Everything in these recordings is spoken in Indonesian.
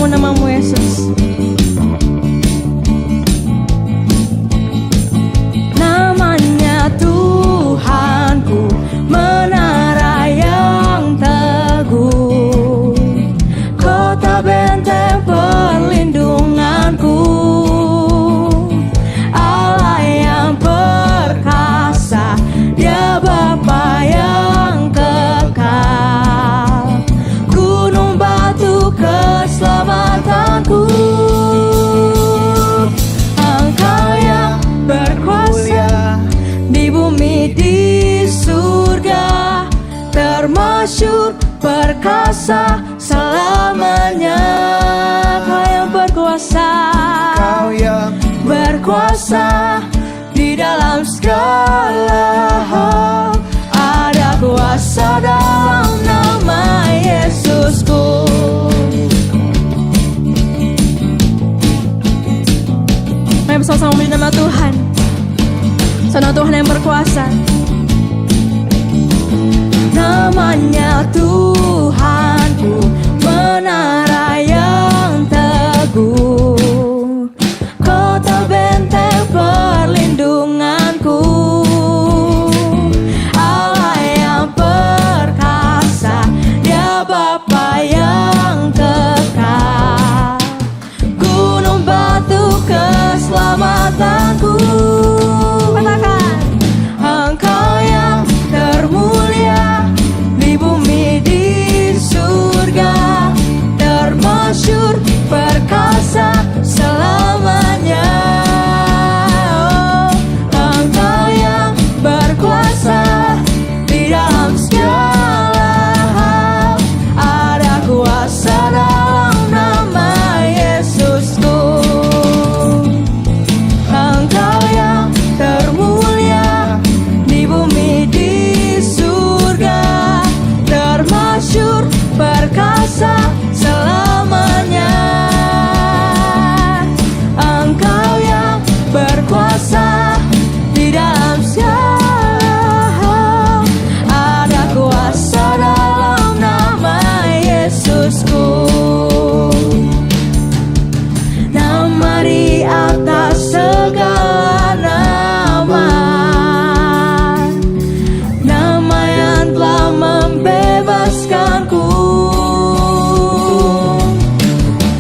dalam namamu Yesus. Namanya Tuhanku, menara yang teguh, kota benteng perlindunganku, Allah yang perkasa, Dia Bapa yang kekal, gunung batu keselamatanku. Engkau yang berkuasa di bumi di surga, termasyhur perkasa selamanya. Kau yang berkuasa, Kau yang berkuasa di dalam segala hal. Ada kuasa dalam nama Yesusku. Mari bersama-sama memuji nama Tuhan. Sana Tuhan yang berkuasa. Namanya Tuhanku, menara yang teguh, kota benteng perlindunganku, Allah yang perkasa, Dia Bapa yang kekal, gunung batu keselamatanku. Katakan, Engkau yang termulia di bumi di surga, termasyhur perkasa selamanya. Oh, Engkau yang berkuasa di dalam segala hal. Ada kuasa dalam nama Yesusku. Engkau yang termulia di bumi di surga, termasyhur perkasa selamanya. Engkau yang berkuasa di dalam segala hal. Ada kuasa dalam nama Yesusku. Nama di atas segala nama, nama yang telah membebaskanku.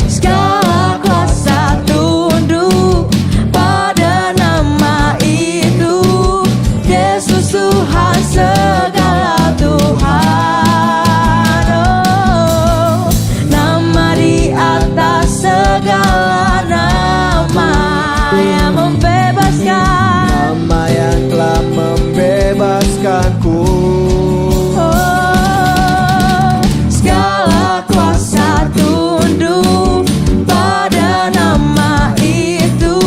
Segala kuasa tunduk pada nama itu, Yesus Tuhan segala Tuhan. Oh, nama di atas segala nama yang membebaskan, nama yang telah membebaskanku. oh, segala kuasa tunduk pada nama itu,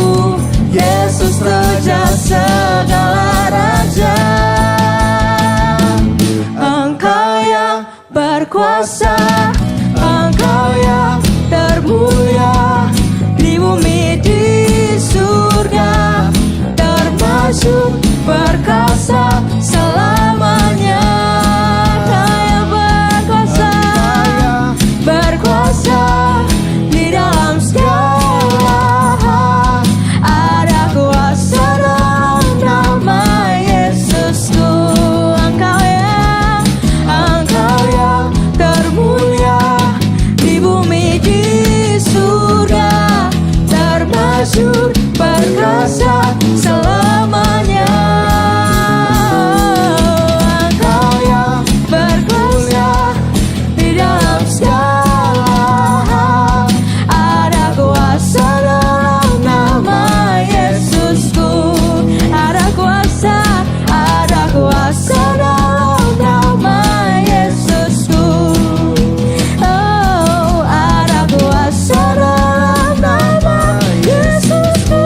Yesus Raja segala raja. Engkau yang berkuasa, Engkau yang termulia di bumi di surga, termasyhur perkasa selamanya. Kau yang berkuasa, berkuasa di dalam segala hal. Ada kuasa dalam nama Yesusku. Engkau yang termulia di bumi di surga, termasyhur perkasa selamanya. Engkau yang berkuasa di dalam segala hal. Ada kuasa dalam nama Yesusku. Ada kuasa dalam nama Yesusku. Oh, ada kuasa dalam nama Yesusku.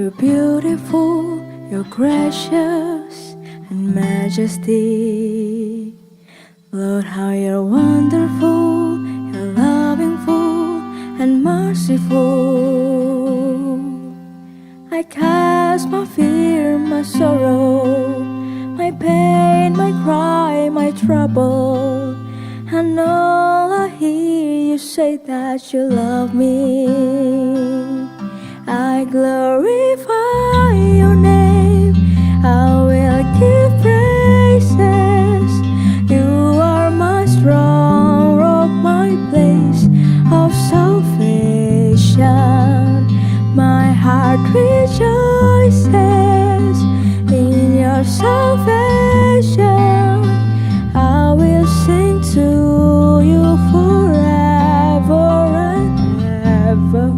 you're beautiful, you're gracious and majesty. Lord, how you're wonderful, you're loving, full and merciful. I cast my fear, my sorrow, my pain, my cry, my trouble, and all I hear you say that you love me. I glorify your name, I will give praises. You are my strong rock, my place of salvation. My heart rejoices in your salvation. I will sing to you forever and ever.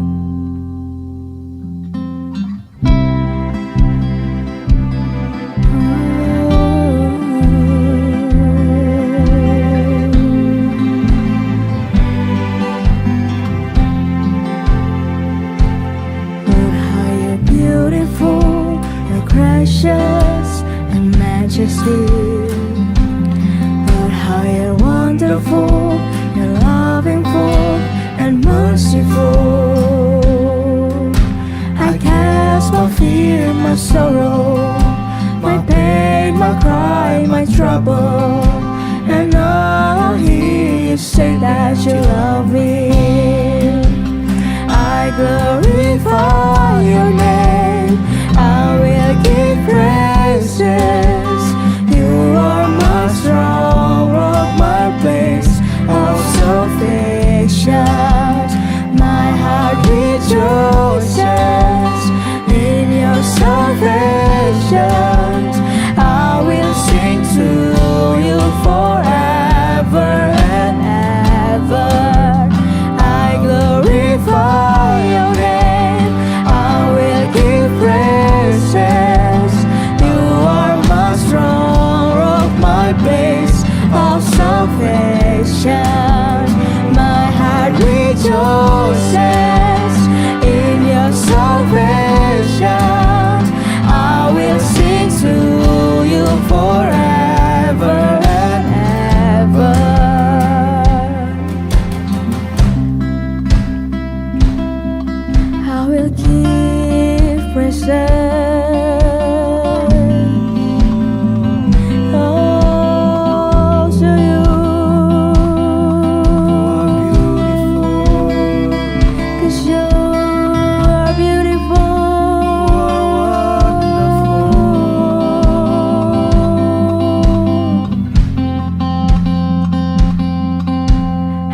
Gracious and majesty. Lord, how you're wonderful, you're loving, full and merciful. I cast my fear, my sorrow, my pain, my cry, my trouble, and all I hear you say that you love me. I glorify your name, I will give praises. You are my strong rock, my place of salvation. My heart rejoices in your salvation. I will sing to you forever and ever. I glorify your name, I will give praises. You are my strong rock, my place of salvation. My heart rejoices in your salvation. I will sing to you forever and ever. I will give praises.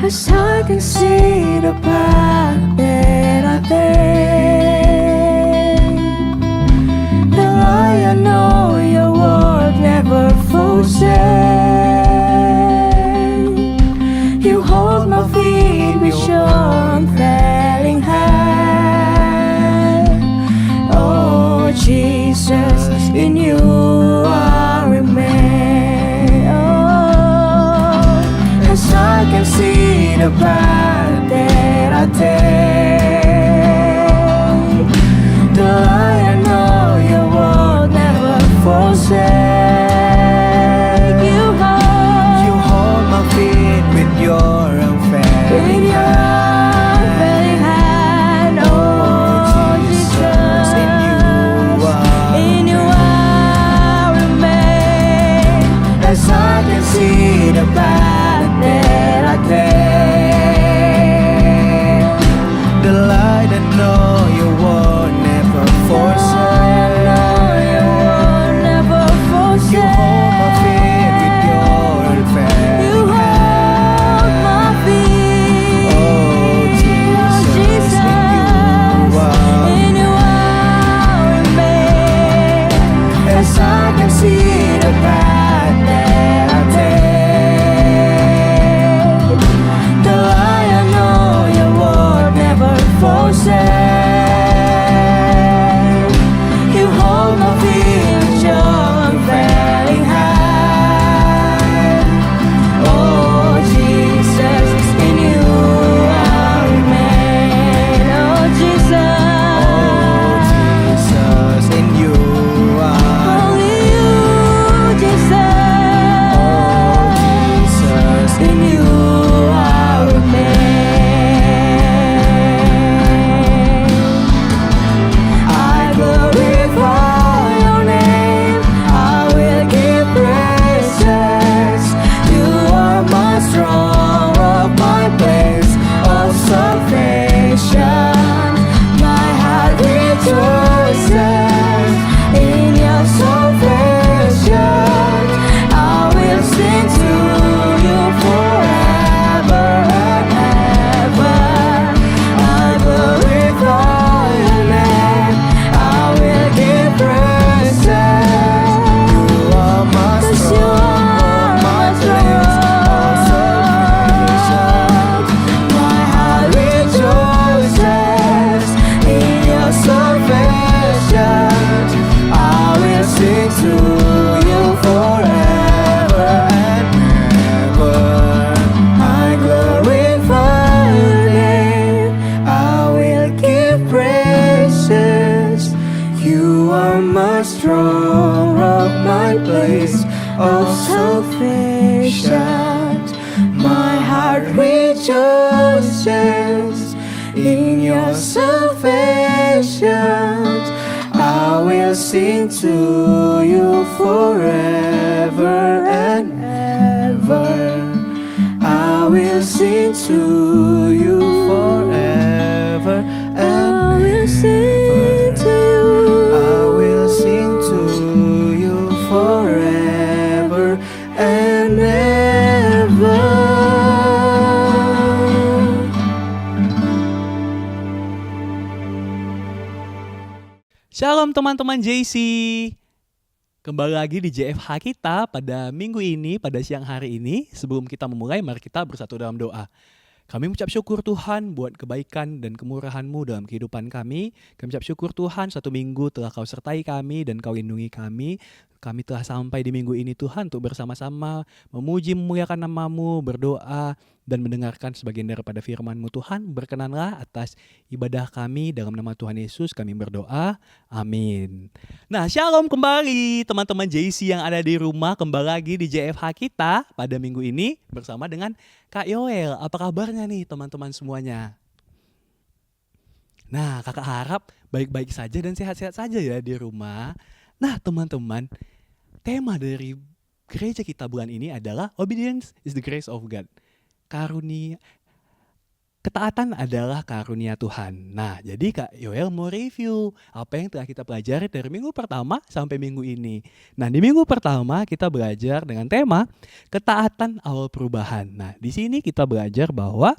As I can see the path that I take, the lie I know your word never forsake. You hold my feet with your unfailing hand. Oh Jesus, in you I remain. Oh, as I can see the path that I take, the lie I know your word never forsake. You hold my feet with your unfailing hand. Oh Jesus, in you I remain. As I can see the path that I take, rejoices in your salvation. I will sing to you forever and ever. I will sing to you forever and I will sing to you. I will sing to you forever and ever. Shalom teman-teman JC. Kembali lagi di JFH kita pada minggu ini, pada siang hari ini. Sebelum kita memulai, mari kita bersatu dalam doa. Kami mengucap syukur Tuhan buat kebaikan dan kemurahan-Mu dalam kehidupan kami. Kami mengucap syukur Tuhan, satu minggu telah Kau sertai kami dan Kau lindungi kami. Kami telah sampai di minggu ini Tuhan untuk bersama-sama memuji memuliakan nama-Mu, berdoa dan mendengarkan sebagian daripada firman-Mu Tuhan. Berkenanlah atas ibadah kami dalam nama Tuhan Yesus kami berdoa. Amin. Nah, shalom kembali teman-teman JC yang ada di rumah. Kembali lagi di JFH kita pada minggu ini bersama dengan Kak Yoel. Apa kabarnya nih teman-teman semuanya? Nah, kakak harap baik-baik saja dan sehat-sehat saja ya di rumah. Nah, teman-teman, tema dari gereja kita bulan ini adalah Obedience is the grace of God. Ketaatan adalah karunia Tuhan. Nah, jadi Kak Yoel mau review apa yang telah kita pelajari dari minggu pertama sampai minggu ini. Nah, di minggu pertama kita belajar dengan tema ketaatan awal perubahan. Nah, di sini kita belajar bahwa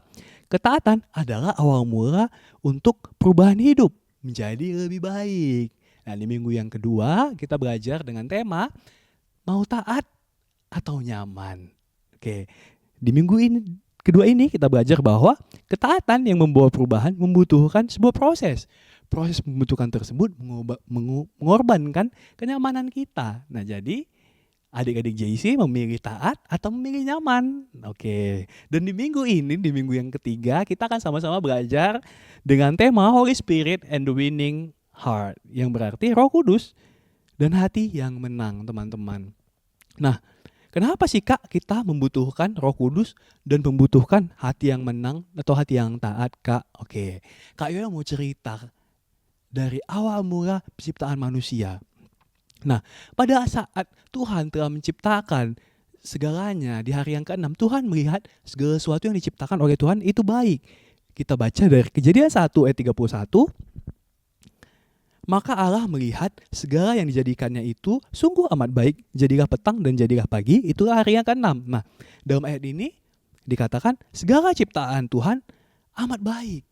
ketaatan adalah awal mula untuk perubahan hidup menjadi lebih baik. Nah, di minggu yang kedua kita belajar dengan tema mau taat atau nyaman. Oke, di minggu ini kedua ini kita belajar bahwa ketaatan yang membawa perubahan membutuhkan sebuah proses. Proses pembentukan tersebut mengorbankan kenyamanan kita. Nah, jadi adik-adik JC memilih taat atau memilih nyaman. Oke. Dan di minggu ini, di minggu yang ketiga, kita akan sama-sama belajar dengan tema Holy Spirit and the Winning Heart, yang berarti Roh Kudus dan hati yang menang, teman-teman. Nah, kenapa sih Kak kita membutuhkan Roh Kudus dan membutuhkan hati yang menang atau hati yang taat, Kak? Oke. Kak Yoel mau cerita dari awal mula penciptaan manusia. Nah, pada saat Tuhan telah menciptakan segalanya di hari yang ke-6, Tuhan melihat segala sesuatu yang diciptakan oleh Tuhan itu baik. Kita baca dari Kejadian 1 ayat 31. Maka Allah melihat segala yang dijadikannya itu sungguh amat baik. Jadilah petang dan jadilah pagi, itulah hari yang ke-6. Nah, dalam ayat ini dikatakan segala ciptaan Tuhan amat baik.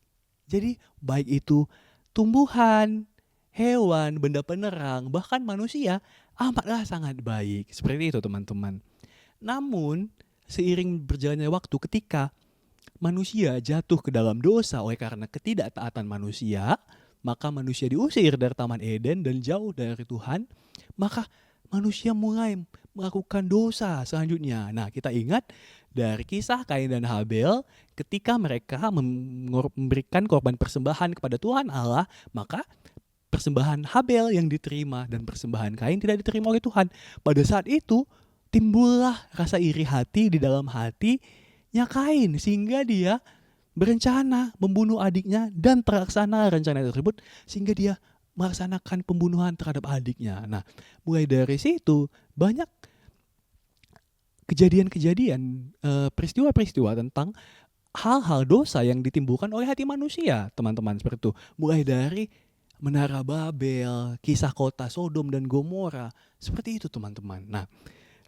Jadi baik itu tumbuhan, hewan, benda penerang, bahkan manusia amatlah sangat baik. Seperti itu teman-teman. Namun seiring berjalannya waktu ketika manusia jatuh ke dalam dosa oleh karena ketidaktaatan manusia, maka manusia diusir dari Taman Eden dan jauh dari Tuhan, maka manusia mulai melakukan dosa selanjutnya. Nah, kita ingat dari kisah Kain dan Habel, ketika mereka memberikan korban persembahan kepada Tuhan Allah, maka persembahan Habel yang diterima dan persembahan Kain tidak diterima oleh Tuhan. Pada saat itu timbullah rasa iri hati di dalam hatinya Kain, sehingga dia berencana membunuh adiknya dan terlaksana rencana tersebut sehingga dia melaksanakan pembunuhan terhadap adiknya. Nah, mulai dari situ banyak kejadian-kejadian, peristiwa-peristiwa tentang hal-hal dosa yang ditimbulkan oleh hati manusia, teman-teman, seperti itu. Mulai dari Menara Babel, kisah kota Sodom dan Gomora, seperti itu teman-teman. Nah,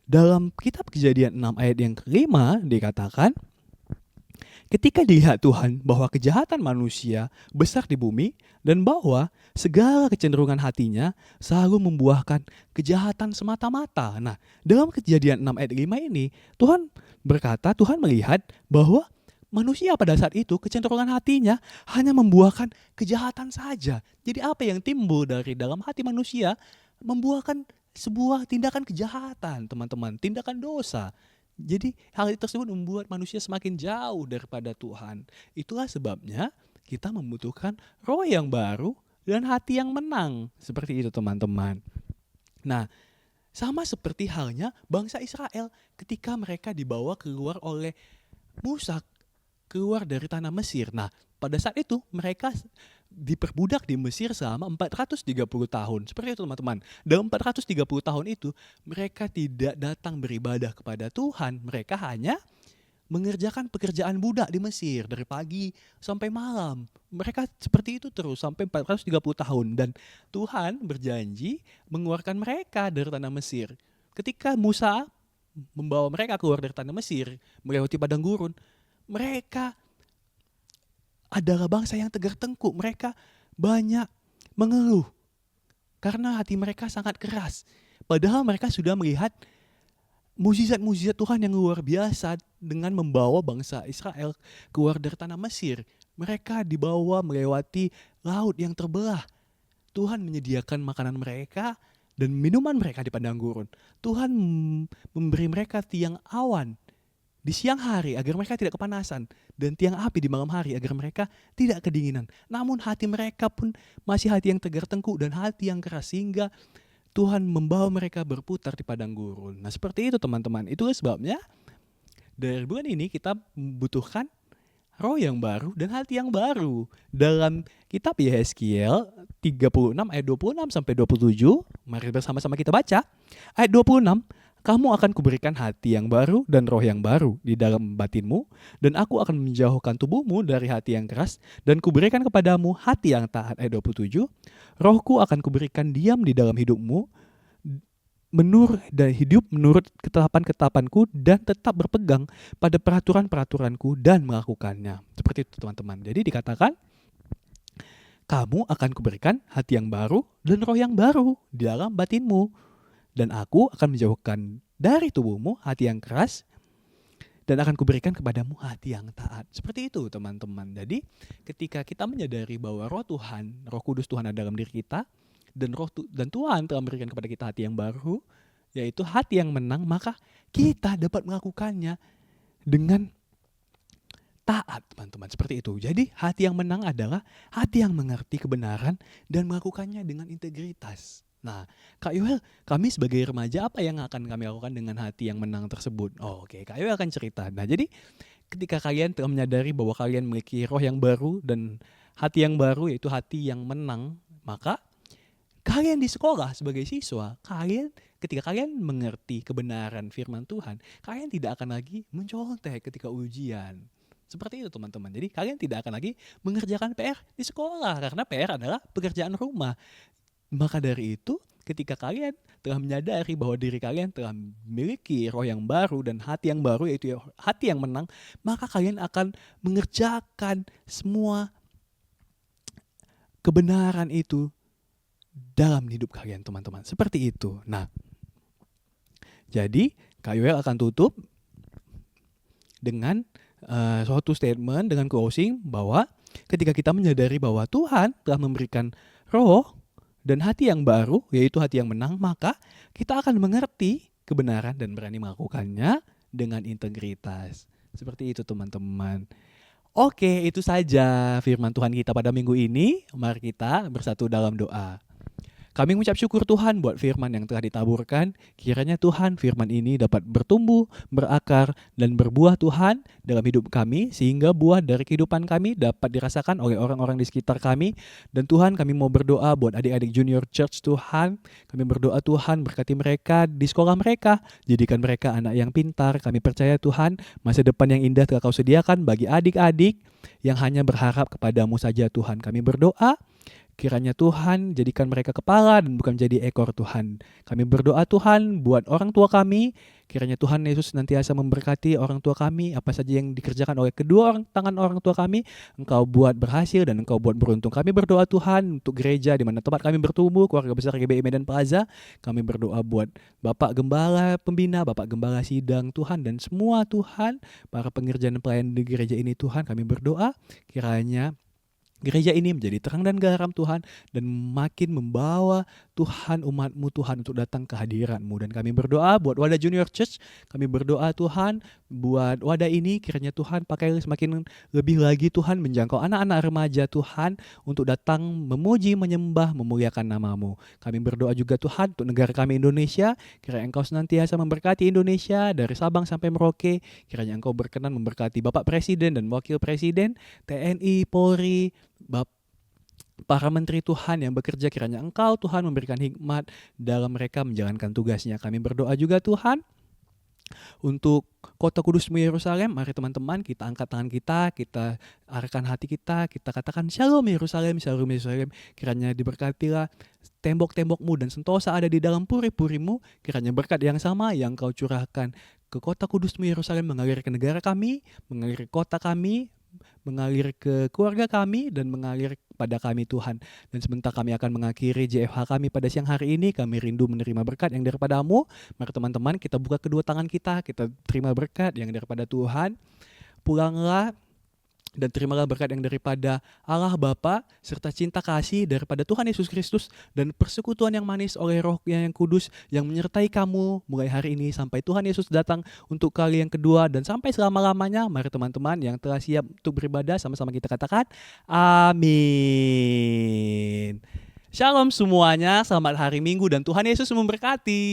dalam kitab Kejadian 6 ayat yang ke-5 dikatakan, ketika dilihat Tuhan bahwa kejahatan manusia besar di bumi dan bahwa segala kecenderungan hatinya selalu membuahkan kejahatan semata-mata. Nah, dalam Kejadian 6 ayat 5 ini, Tuhan berkata, Tuhan melihat bahwa manusia pada saat itu kecenderungan hatinya hanya membuahkan kejahatan saja. Jadi apa yang timbul dari dalam hati manusia membuahkan sebuah tindakan kejahatan, teman-teman, tindakan dosa. Jadi hal tersebut membuat manusia semakin jauh daripada Tuhan. Itulah sebabnya kita membutuhkan roh yang baru dan hati yang menang. Seperti itu teman-teman. Nah, sama seperti halnya bangsa Israel ketika mereka dibawa keluar oleh Musa keluar dari tanah Mesir. Nah, pada saat itu mereka diperbudak di Mesir selama 430 tahun. Seperti itu teman-teman. Dalam 430 tahun itu mereka tidak datang beribadah kepada Tuhan. Mereka hanya mengerjakan pekerjaan budak di Mesir dari pagi sampai malam. Mereka seperti itu terus sampai 430 tahun. Dan Tuhan berjanji mengeluarkan mereka dari tanah Mesir. Ketika Musa membawa mereka keluar dari tanah Mesir, melewati padang gurun, mereka adalah bangsa yang tegar tengkuk. Mereka banyak mengeluh karena hati mereka sangat keras. Padahal mereka sudah melihat mukjizat-mukjizat Tuhan yang luar biasa dengan membawa bangsa Israel keluar dari tanah Mesir. Mereka dibawa melewati laut yang terbelah. Tuhan menyediakan makanan mereka dan minuman mereka di padang gurun. Tuhan memberi mereka tiang awan di siang hari agar mereka tidak kepanasan, dan tiang api di malam hari agar mereka tidak kedinginan. Namun hati mereka pun masih hati yang tegar tengkuk dan hati yang keras, sehingga Tuhan membawa mereka berputar di padang gurun. Nah, seperti itu teman-teman. Itulah sebabnya dari bulan ini kita membutuhkan roh yang baru dan hati yang baru. Dalam kitab Yehezkiel 36 ayat 26 sampai 27, mari bersama-sama kita baca. Ayat 26, kamu akan kuberikan hati yang baru dan roh yang baru di dalam batinmu, dan aku akan menjauhkan tubuhmu dari hati yang keras, dan kuberikan kepadamu hati yang taat. Ayat 27, rohku akan kuberikan diam di dalam hidupmu, dan hidup menurut ketetapan-ketetapanku, dan tetap berpegang pada peraturan-peraturanku dan melakukannya. Seperti itu teman-teman. Jadi dikatakan, kamu akan kuberikan hati yang baru dan roh yang baru di dalam batinmu, dan aku akan menjauhkan dari tubuhmu hati yang keras, dan akan kuberikan kepadamu hati yang taat. Seperti itu teman-teman. Jadi ketika kita menyadari bahwa roh Tuhan, roh kudus Tuhan ada dalam diri kita, dan Tuhan telah memberikan kepada kita hati yang baru, yaitu hati yang menang, maka kita dapat melakukannya dengan taat teman-teman. Seperti itu. Jadi hati yang menang adalah hati yang mengerti kebenaran dan melakukannya dengan integritas. Nah, Kak Yoel, kami sebagai remaja apa yang akan kami lakukan dengan hati yang menang tersebut? Oke, Kak Yoel akan cerita. Nah, jadi ketika kalian telah menyadari bahwa kalian memiliki roh yang baru dan hati yang baru, yaitu hati yang menang, maka kalian di sekolah sebagai siswa, ketika kalian mengerti kebenaran firman Tuhan, kalian tidak akan lagi mencontek ketika ujian. Seperti itu teman-teman. Jadi kalian tidak akan lagi mengerjakan PR di sekolah, karena PR adalah pekerjaan rumah. Maka dari itu, ketika kalian telah menyadari bahwa diri kalian telah memiliki roh yang baru dan hati yang baru, yaitu hati yang menang, maka kalian akan mengerjakan semua kebenaran itu dalam hidup kalian teman-teman. Seperti itu. Nah, jadi Kak Yoel akan tutup dengan suatu statement, dengan closing, bahwa ketika kita menyadari bahwa Tuhan telah memberikan roh dan hati yang baru, yaitu hati yang menang, maka kita akan mengerti kebenaran dan berani melakukannya dengan integritas. Seperti itu teman-teman. Oke, itu saja firman Tuhan kita pada minggu ini. Mari kita bersatu dalam doa. Kami mengucap syukur Tuhan buat firman yang telah ditaburkan. Kiranya Tuhan firman ini dapat bertumbuh, berakar, dan berbuah Tuhan dalam hidup kami, sehingga buah dari kehidupan kami dapat dirasakan oleh orang-orang di sekitar kami. Dan Tuhan, kami mau berdoa buat adik-adik junior church Tuhan. Kami berdoa Tuhan berkati mereka di sekolah mereka, jadikan mereka anak yang pintar. Kami percaya Tuhan, masa depan yang indah telah Kau sediakan bagi adik-adik yang hanya berharap kepadamu saja Tuhan. Kami berdoa, kiranya Tuhan jadikan mereka kepala dan bukan menjadi ekor Tuhan. Kami berdoa Tuhan buat orang tua kami. Kiranya Tuhan Yesus nantiasa memberkati orang tua kami. Apa saja yang dikerjakan oleh tangan orang tua kami, Engkau buat berhasil dan Engkau buat beruntung. Kami berdoa Tuhan untuk gereja di mana tempat kami bertumbuh, keluarga besar GBI Medan Plaza. Kami berdoa buat Bapak Gembala Pembina, Bapak Gembala Sidang Tuhan, dan semua Tuhan, para pengerja dan pelayan di gereja ini Tuhan. Kami berdoa kiranya gereja ini menjadi terang dan garam Tuhan, dan makin membawa Tuhan umat-Mu Tuhan untuk datang ke hadirat-Mu. Dan kami berdoa buat Wadah Junior Church, kami berdoa Tuhan buat wadah ini, kiranya Tuhan pakai semakin lebih lagi Tuhan menjangkau anak-anak remaja Tuhan untuk datang memuji, menyembah, memuliakan nama-Mu. Kami berdoa juga Tuhan untuk negara kami Indonesia, kiranya Engkau senantiasa memberkati Indonesia dari Sabang sampai Merauke, kiranya Engkau berkenan memberkati Bapak Presiden dan Wakil Presiden, TNI, Polri, para menteri Tuhan yang bekerja, kiranya Engkau Tuhan memberikan hikmat dalam mereka menjalankan tugasnya. Kami berdoa juga Tuhan untuk kota kudus-Mu Yerusalem. Mari teman-teman kita angkat tangan kita arahkan hati kita katakan Shalom Yerusalem, Shalom Yerusalem. Kiranya diberkatilah tembok-tembok-Mu dan sentosa ada di dalam puri-puri-Mu. Kiranya berkat yang sama yang Kau curahkan ke kota kudus-Mu Yerusalem mengalir ke negara kami, mengalir ke kota kami, mengalir ke keluarga kami, dan mengalir pada kami Tuhan. Dan sebentar kami akan mengakhiri JFH kami pada siang hari ini, kami rindu menerima berkat yang daripada-Mu. Mari teman-teman kita buka kedua tangan kita terima berkat yang daripada Tuhan. Pulanglah dan terimalah berkat yang daripada Allah Bapa, serta cinta kasih daripada Tuhan Yesus Kristus, dan persekutuan yang manis oleh Roh yang kudus yang menyertai kamu mulai hari ini sampai Tuhan Yesus datang untuk kali yang kedua dan sampai selama-lamanya. Mari teman-teman yang telah siap untuk beribadah, sama-sama kita katakan amin. Shalom semuanya, selamat hari Minggu dan Tuhan Yesus memberkati.